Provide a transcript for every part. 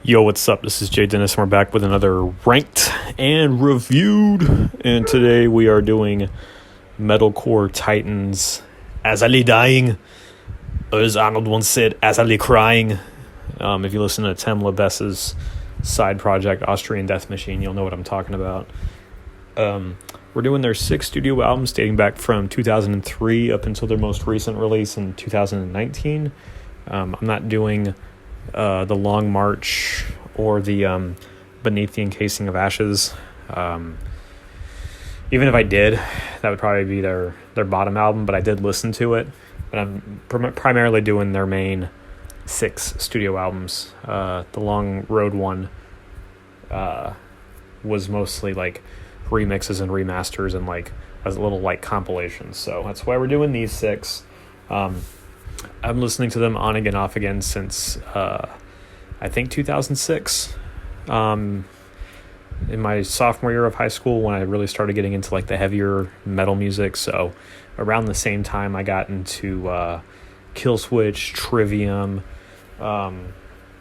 Yo, what's up? This is Jay Dennis, and we're back with another Ranked and Reviewed. And today we are doing Metalcore Titans, As I Lay Dying, or as Arnold once said, As I Lay Crying. If you listen to Tim LaBesse's side project, Austrian Death Machine, you'll know what I'm talking about. We're doing their 6 studio albums dating back from 2003 up until their most recent release in 2019. I'm not doing the Long March or the Beneath the Encasing of Ashes. Even if I did, that would probably be their bottom album, but I did listen to it. But I'm primarily doing their main 6 studio albums. The Long Road one was mostly like remixes and remasters and like as little like compilations. So that's why we're doing these 6. I'm listening to them on again, off again since I think 2006. In my sophomore year of high school, when I really started getting into like the heavier metal music. So around the same time I got into Killswitch, Trivium. One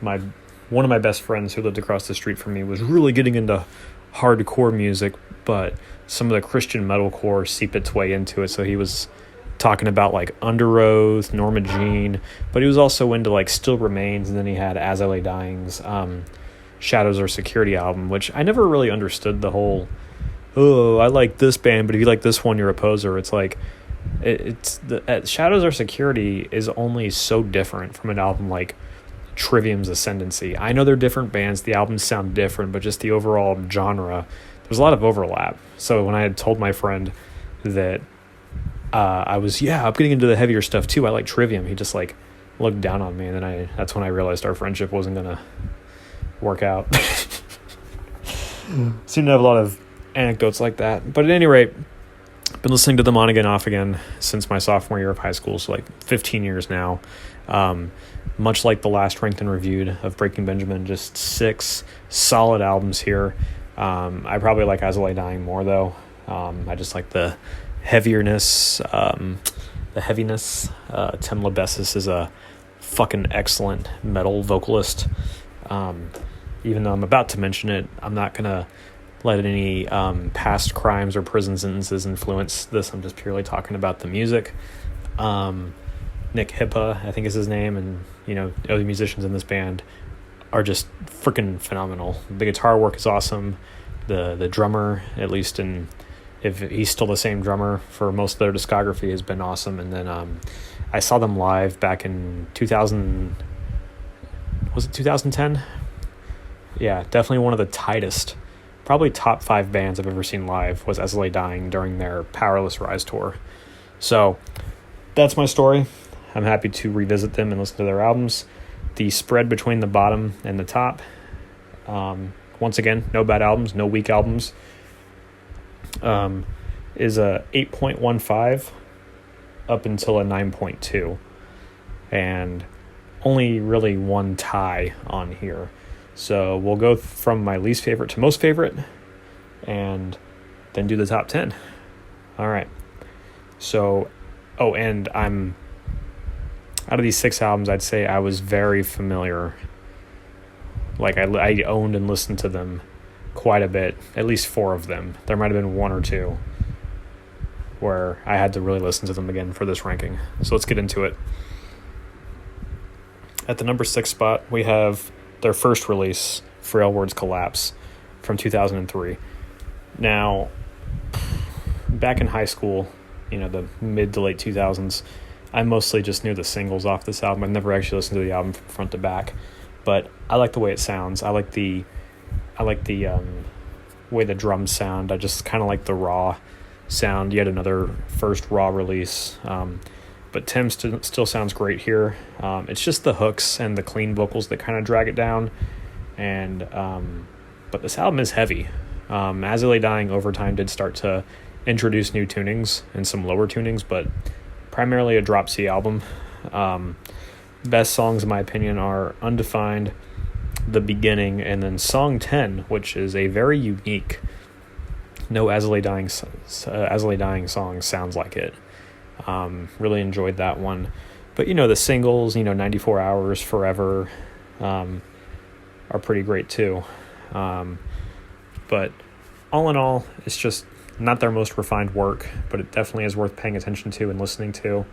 of my best friends who lived across the street from me was really getting into hardcore music, but some of the Christian metalcore seeped its way into it. So he was talking about like Under Oath, Norma Jean, but he was also into like Still Remains, and then he had As I Lay Dying's Shadows Are Security album, which I never really understood the whole, oh, I like this band, but if you like this one, you're a poser. It's like, Shadows Are Security is only so different from an album like Trivium's Ascendancy. I know they're different bands, the albums sound different, but just the overall genre, there's a lot of overlap. So when I had told my friend that I'm getting into the heavier stuff too, I like Trivium, he just like looked down on me, and then that's when I realized our friendship wasn't gonna work out. Seem to have a lot of anecdotes like that. But at any rate, I've been listening to them on again, off again since my sophomore year of high school, so like 15 years now. Much like the last Ranked and Reviewed of Breaking Benjamin, just 6 solid albums here. I probably like As I Lay Dying more though. I just like the heaviness. Tim LaBesse is a fucking excellent metal vocalist. Even though I'm about to mention it, I'm not gonna let any past crimes or prison sentences influence this. I'm just purely talking about the music. Nick Hippa, I think is his name, and other musicians in this band are just freaking phenomenal. The guitar work is awesome. The drummer, at least if he's still the same drummer for most of their discography, has been awesome. And then I saw them live back in 2000. Was it 2010? Yeah, definitely one of the tightest, probably top 5 bands I've ever seen live was As I Lay Dying during their Powerless Rise tour. So that's my story. I'm happy to revisit them and listen to their albums. The spread between the bottom and the top, once again, no bad albums, no weak albums, is a 8.15 up until a 9.2, and only really one tie on here. So we'll go from my least favorite to most favorite, and then do the top 10. All right. So, and I'm out of these 6 albums, I'd say I was very familiar. Like I owned and listened to them quite a bit, at least 4 of them. There might have been 1 or 2 where I had to really listen to them again for this ranking. So let's get into it. At the number 6 spot, we have their first release, Frail Words Collapse, from 2003. Now, back in high school, the mid to late 2000s, I mostly just knew the singles off this album. I've never actually listened to the album from front to back, but I like the way it sounds. I like the way the drums sound. I just kind of like the raw sound. Yet another first raw release. But Tim still sounds great here. It's just the hooks and the clean vocals that kind of drag it down. And but this album is heavy. As I Lay Dying over time did start to introduce new tunings and some lower tunings, but primarily a drop C album. Best songs in my opinion are Undefined, The Beginning, and then Song 10, which is a very unique, no As I Lay Dying song sounds like it. Really enjoyed that one. But, the singles, 94 Hours, Forever, are pretty great too. But all in all, it's just not their most refined work, but it definitely is worth paying attention to and listening to.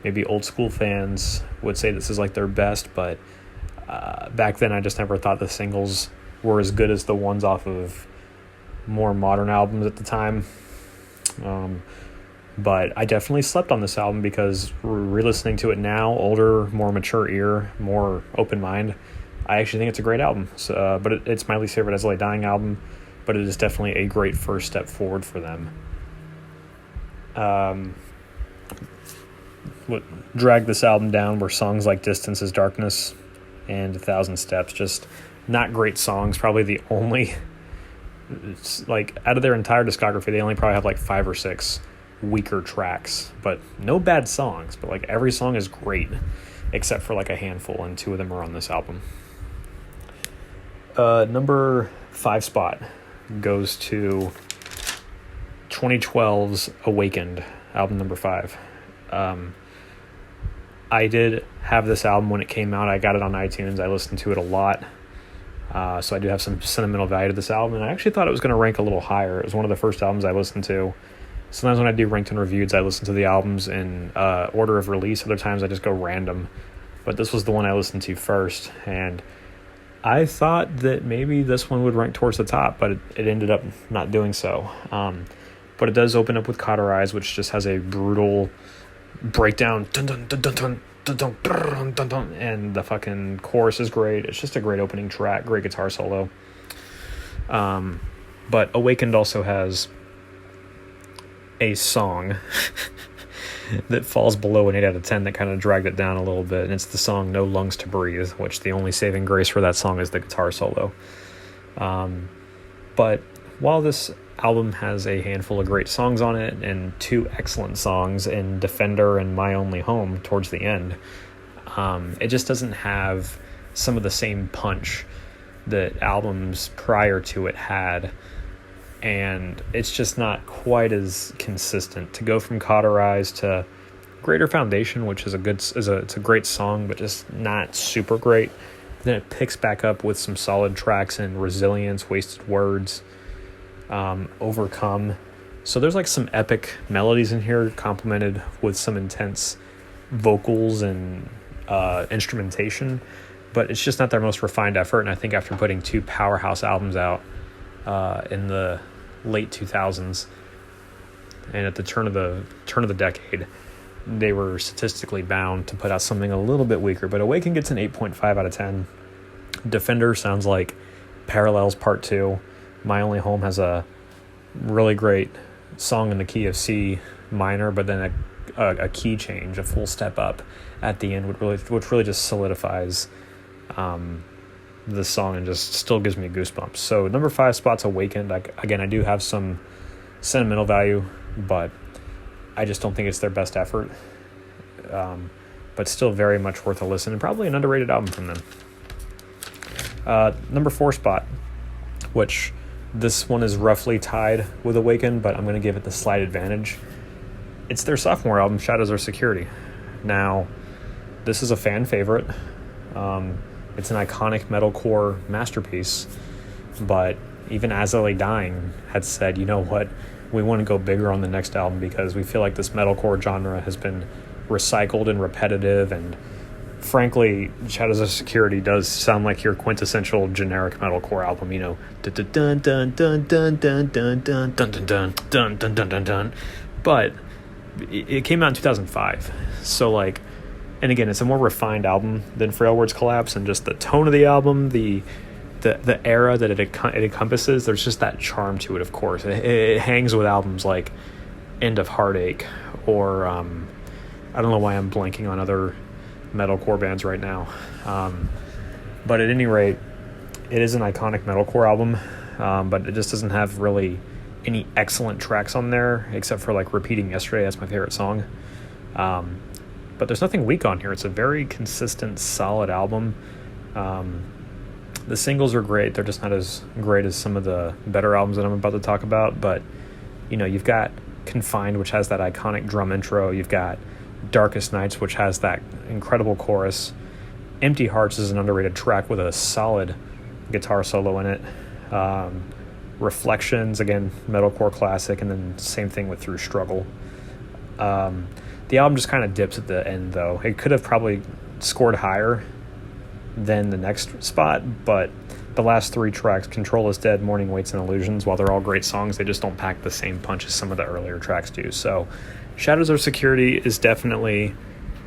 Maybe old school fans would say this is like their best, but back then I just never thought the singles were as good as the ones off of more modern albums at the time. But I definitely slept on this album because re-listening to it now, older, more mature ear, more open mind, I actually think it's a great album. So, but it's my least favorite As I Lay Dying album, but it is definitely a great first step forward for them. What dragged this album down were songs like Distance is Darkness and 1,000 Steps. Just not great songs. Probably the only, it's like out of their entire discography, they only probably have like 5 or 6 weaker tracks, but no bad songs. But like every song is great except for like a handful, and 2 of them are on this album. Number 5 spot goes to 2012's Awakened, album number 5. I did have this album when it came out. I got it on iTunes. I listened to it a lot. So I do have some sentimental value to this album, and I actually thought it was going to rank a little higher. It was one of the first albums I listened to. Sometimes when I do ranked and reviews, I listen to the albums in order of release. Other times I just go random. But this was the one I listened to first, and I thought that maybe this one would rank towards the top, but it ended up not doing so. But it does open up with Cauterize, which just has a brutal breakdown, dun, dun, dun, dun, dun, dun, dun, dun, dun, dun, and the fucking chorus is great. It's just a great opening track, great guitar solo. But Awakened also has a song that falls below an 8 out of 10 that kind of dragged it down a little bit, and it's the song No Lungs to Breathe, which the only saving grace for that song is the guitar solo. But while this album has a handful of great songs on it and 2 excellent songs in Defender and My Only Home towards the end, it just doesn't have some of the same punch that albums prior to it had, and it's just not quite as consistent. To go from Cauterize to Greater Foundation, which is it's a great song, but just not super great. Then it picks back up with some solid tracks in Resilience, Wasted Words, Overcome. So there's like some epic melodies in here, complemented with some intense vocals and instrumentation, but it's just not their most refined effort. And I think after putting 2 powerhouse albums out in the late 2000s and at the turn of the decade, they were statistically bound to put out something a little bit weaker. But Awaken gets an 8.5 out of 10. Defender sounds like Parallels Part 2. My Only Home has a really great song in the key of C minor, but then a key change, a full step up at the end, which really just solidifies the song and just still gives me goosebumps. So number 5 spot's Awakened. Again, I do have some sentimental value, but I just don't think it's their best effort. But still very much worth a listen, and probably an underrated album from them. Number 4 spot, which this one is roughly tied with Awakened, but I'm going to give it the slight advantage. It's their sophomore album, Shadows Are Security. Now, this is a fan favorite. It's an iconic metalcore masterpiece, but even As I Lay Dying had said, you know what, we want to go bigger on the next album because we feel like this metalcore genre has been recycled and repetitive, and frankly, Shadows of Security does sound like your quintessential generic metalcore album, you know, dun dun dun dun dun dun dun dun dun dun dun dun dun dun dun. But it came out in 2005, so like, and again, it's a more refined album than Frail Words Collapse, and just the tone of the album, the era that it encompasses, there's just that charm to it. Of course, it hangs with albums like End of Heartache, or I don't know why I'm blanking on other metalcore bands right now, but at any rate, it is an iconic metalcore album, but it just doesn't have really any excellent tracks on there except for like Repeating Yesterday. That's my favorite song, but there's nothing weak on here. It's a very consistent, solid album. The singles are great. They're just not as great as some of the better albums that I'm about to talk about, but you know, you've got Confined, which has that iconic drum intro. You've got Darkest Nights, which has that incredible chorus, Empty Hearts is an underrated track with a solid guitar solo in it. Reflections, again, metalcore classic, and then same thing with Through Struggle. The album just kind of dips at the end, though. It could have probably scored higher than the next spot, but the last three tracks, Control Is Dead, Morning Waits, and Illusions, while they're all great songs, they just don't pack the same punch as some of the earlier tracks do. So Shadows of Security is definitely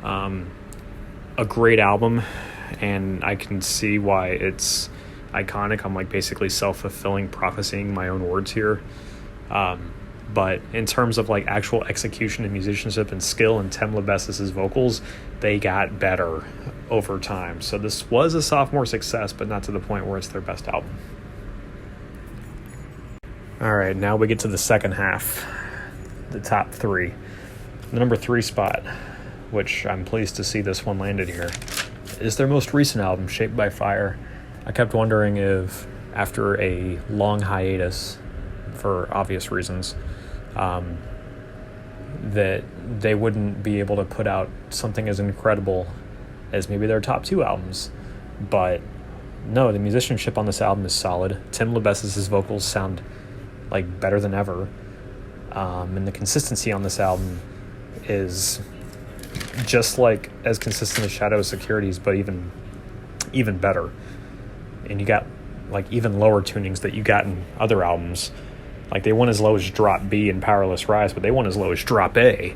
a great album, and I can see why it's iconic. I'm like basically self-fulfilling prophesying my own words here. But in terms of like actual execution and musicianship and skill and Tim LeBessis's vocals, they got better over time. So this was a sophomore success, but not to the point where it's their best album. All right, now we get to the second half, the top three. The number 3 spot, which I'm pleased to see this one landed here, is their most recent album, Shaped by Fire. I kept wondering if, after a long hiatus, for obvious reasons, that they wouldn't be able to put out something as incredible as maybe their top 2 albums. But no, the musicianship on this album is solid. Tim LeBessis's vocals sound like better than ever. And the consistency on this album is just like as consistent as Shadow Securities, but even better. And you got like even lower tunings that you got in other albums. Like they went as low as drop B in Powerless Rise, but they went as low as drop A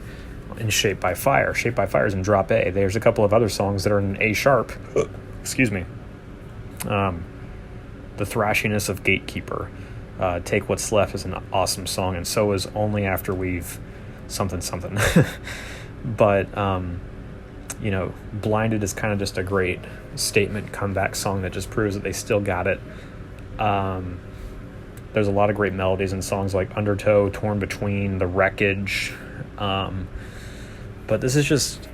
in Shaped by Fire. Shaped by Fire is in drop A. There's a couple of other songs that are in A sharp. Excuse me. The thrashiness of Gatekeeper. Take What's Left is an awesome song, and so is Only After We've something. But, Blinded is kind of just a great statement comeback song that just proves that they still got it. There's a lot of great melodies in songs like Undertow, Torn Between, The Wreckage. But this is just,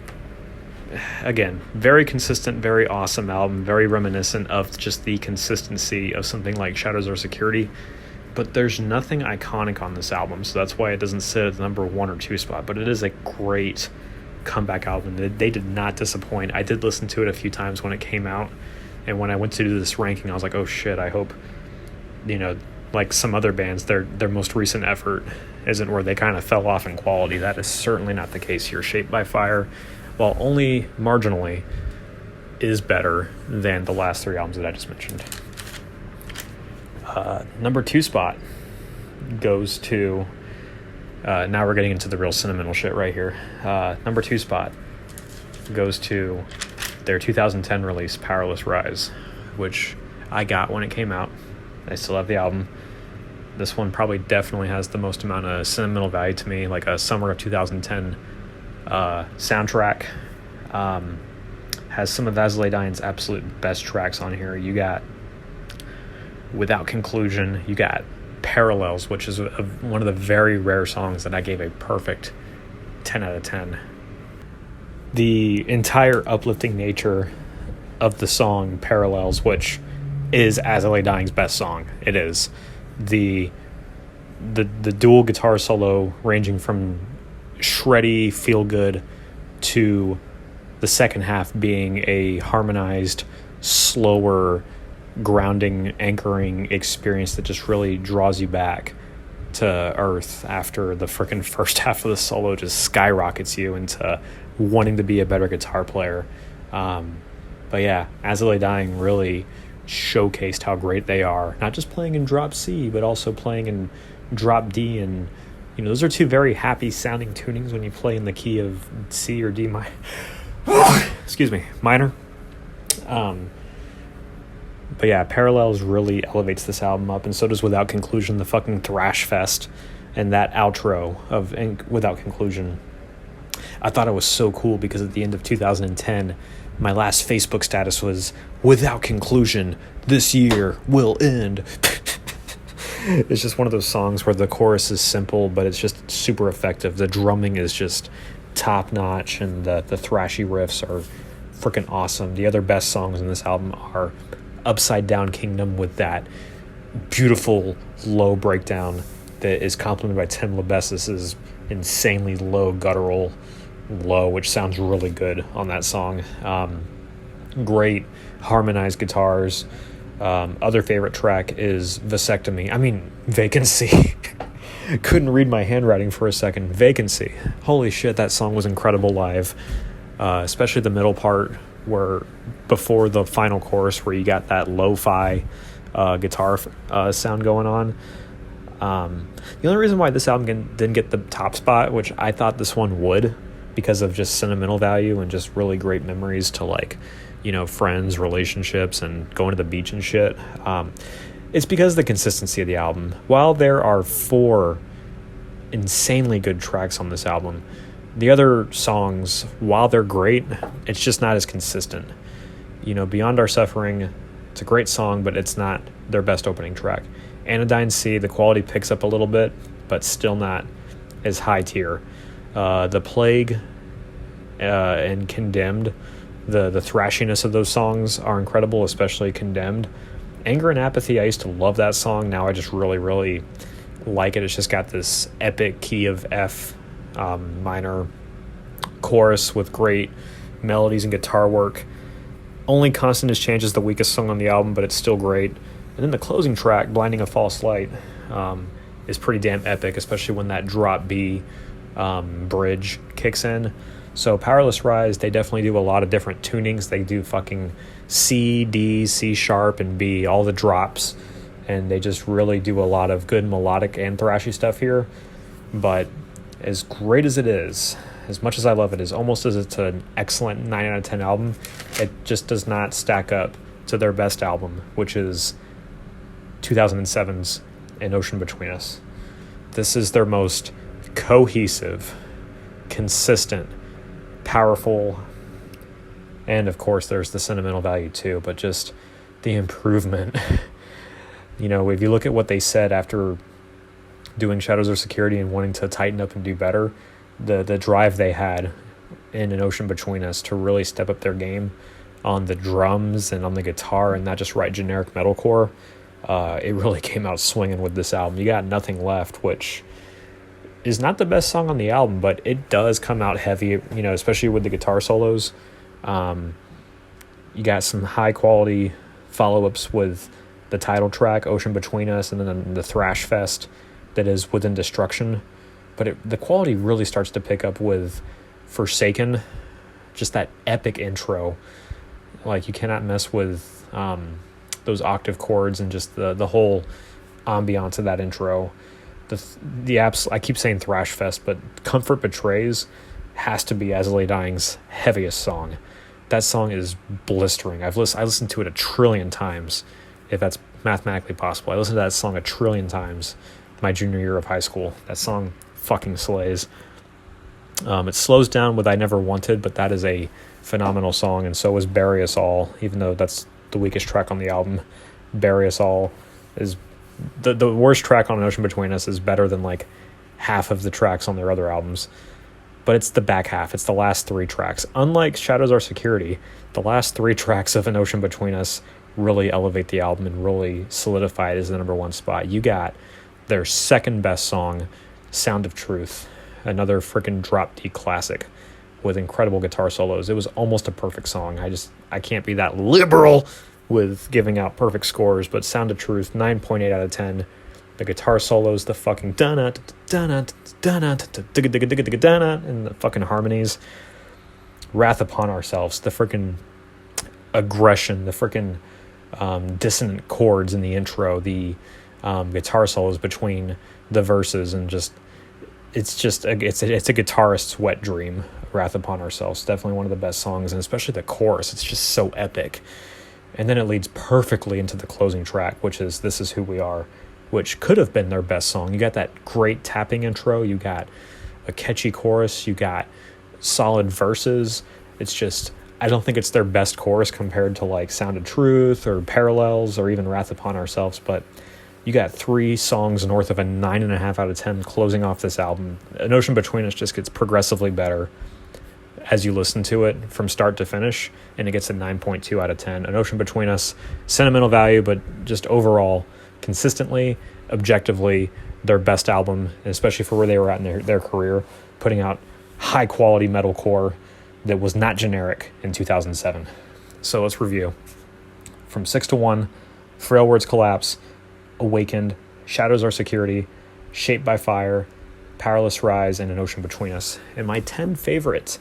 again, very consistent, very awesome album, very reminiscent of just the consistency of something like Shadows of Security. But there's nothing iconic on this album, so that's why it doesn't sit at the number 1 or 2 spot. But it is a great comeback album. They did not disappoint. I did listen to it a few times when it came out, and when I went to do this ranking, I was like, oh shit, I hope, like some other bands, their most recent effort isn't where they kind of fell off in quality. That is certainly not the case here. Shaped by Fire, while only marginally, is better than the last 3 albums that I just mentioned. Number 2 spot goes to, now we're getting into the real sentimental shit right here. Number 2 spot goes to their 2010 release, Powerless Rise, which I got when it came out. I still have the album. This one probably definitely has the most amount of sentimental value to me, like a summer of 2010 soundtrack. Has some of Vasily Dine's absolute best tracks on here. You got Without Conclusion, you got Parallels, which is one of the very rare songs that I gave a perfect 10 out of 10. The entire uplifting nature of the song Parallels, which is Vasily Dine's best song. It is. The dual guitar solo ranging from shreddy, feel good, to the second half being a harmonized, slower, grounding, anchoring experience that just really draws you back to earth after the freaking first half of the solo just skyrockets you into wanting to be a better guitar player. But yeah, Vasily Dine really showcased how great they are, not just playing in drop C, but also playing in drop D. And those are 2 very happy sounding tunings when you play in the key of C or D minor. But yeah, Parallels really elevates this album up, and so does Without Conclusion, the fucking thrash fest, and that outro of Without Conclusion. I thought it was so cool because at the end of 2010, my last Facebook status was, Without Conclusion, this year will end. It's just one of those songs where the chorus is simple, but it's just super effective. The drumming is just top notch, and the thrashy riffs are freaking awesome. The other best songs in this album are Upside Down Kingdom, with that beautiful low breakdown that is complemented by Tim LeBessis's insanely low guttural low, which sounds really good on that song. great harmonized guitars. Other favorite track is Vacancy. Couldn't read my handwriting for a second. Vacancy. Holy shit, that song was incredible live. Especially the middle part where before the final chorus where you got that lo-fi guitar sound going on. The only reason why this album didn't get the top spot, which I thought this one would, because of just sentimental value and just really great memories to, like, you know, friends, relationships, and going to the beach and shit. It's because of the consistency of the album. While there are 4 insanely good tracks on this album, the other songs, while they're great, it's just not as consistent. You know, Beyond Our Suffering, it's a great song, but it's not their best opening track. Anodyne Sea, the quality picks up a little bit, but still not as high tier. The Plague and Condemned, the thrashiness of those songs are incredible, especially Condemned. Anger and Apathy, I used to love that song. Now I just really, really like it. It's just got this epic key of F minor chorus with great melodies and guitar work. Only Constant is Change is the weakest song on the album, but it's still great. And then the closing track, Blinding a False Light, is pretty damn epic, especially when that drop B bridge kicks in. So Powerless Rise, they definitely do a lot of different tunings. They do fucking C, D, C sharp, and B, all the drops. And they just really do a lot of good melodic and thrashy stuff here. But as great as it is, as much as I love it, as almost as it's an excellent 9 out of 10 album, it just does not stack up to their best album, which is 2007's An Ocean Between Us. This is their most cohesive, consistent, powerful, and of course there's the sentimental value too, but just the improvement. You know, if you look at what they said after doing Shadows of Security and wanting to tighten up and do better, the drive they had in An Ocean Between Us to really step up their game on the drums and on the guitar and not just write generic metalcore, it really came out swinging with this album. You got Nothing Left, which is not the best song on the album, but it does come out heavy, you know, especially with the guitar solos. You got some high quality follow-ups with the title track, Ocean Between Us, and then the thrash fest that is Within Destruction. But the quality really starts to pick up with Forsaken, just that epic intro. Like, you cannot mess with those octave chords and just the whole ambiance of that intro. I keep saying thrash fest, but Comfort Betrays has to be As I Lay Dying's heaviest song. That song is blistering. I listened to it 1 trillion times, if that's mathematically possible. I listened to that song 1 trillion times my junior year of high school. That song fucking slays. It slows down with I Never Wanted, but that is a phenomenal song, and so is Bury Us All, even though that's the weakest track on the album. Bury Us All is the worst track on An Ocean Between Us, is better than like half of the tracks on their other albums. But it's the back half. It's the last 3 tracks. Unlike Shadows Are Security, the last 3 tracks of An Ocean Between Us really elevate the album and really solidify it as the number 1 spot. You got their second best song, Sound of Truth, another freaking drop D classic with incredible guitar solos. It was almost a perfect song. I can't be that liberal with giving out perfect scores, but Sound of Truth, 9.8 out of 10. The guitar solos, the fucking da-na, da-na, da-na, da-na, and the fucking harmonies. Wrath Upon Ourselves, the freaking aggression, the freaking dissonant chords in the intro, the guitar solos between the verses, and just it's a guitarist's wet dream. Wrath Upon Ourselves, definitely one of the best songs, and especially the chorus, it's just so epic. And then it leads perfectly into the closing track, which is This Is Who We Are, which could have been their best song. You got that great tapping intro, you got a catchy chorus, you got solid verses. It's just, I don't think it's their best chorus compared to like Sound of Truth or Parallels or even Wrath Upon Ourselves, but you got 3 songs north of a 9.5 out of 10 closing off this album. An Ocean Between Us just gets progressively better as you listen to it from start to finish, and it gets a 9.2 out of 10. An Ocean Between Us, sentimental value, but just overall, consistently, objectively, their best album, especially for where they were at in their career, putting out high-quality metalcore that was not generic in 2007. So let's review. From 6 to 1, Frail Words Collapse, Awakened, Shadows Are Security, Shaped by Fire, Powerless Rise, and An Ocean Between Us. And my 10 favorite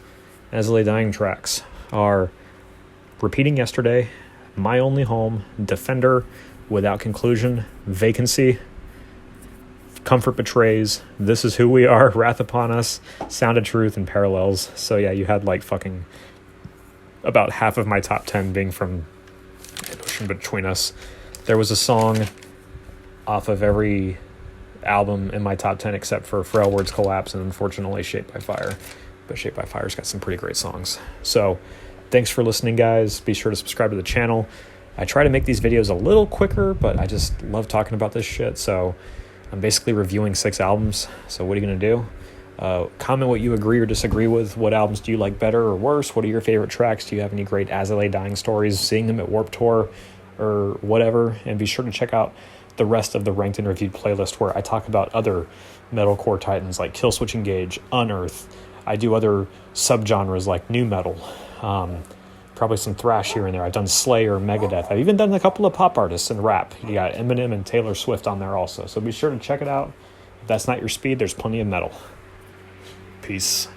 As I Lay Dying tracks are Repeating Yesterday, My Only Home, Defender, Without Conclusion, Vacancy, Comfort Betrays, This Is Who We Are, Wrath Upon Us, Sound of Truth, and Parallels. So yeah, you had like fucking about half of my top 10 being from An Ocean Between Us. There was a song off of every album in my top 10 except for Frail Words Collapse and unfortunately Shaped by Fire. But Shaped by Fire's got some pretty great songs. So thanks for listening, guys. Be sure to subscribe to the channel. I try to make these videos a little quicker, but I just love talking about this shit. So I'm basically reviewing 6 albums. So what are you going to do? Comment what you agree or disagree with. What albums do you like better or worse? What are your favorite tracks? Do you have any great As I Lay Dying stories, seeing them at Warped Tour or whatever? And be sure to check out the rest of the Ranked and Reviewed playlist where I talk about other metalcore titans like Killswitch Engage, Unearth. I do other subgenres like nu metal, probably some thrash here and there. I've done Slayer, Megadeth. I've even done a couple of pop artists and rap. You got Eminem and Taylor Swift on there also. So be sure to check it out. If that's not your speed, there's plenty of metal. Peace.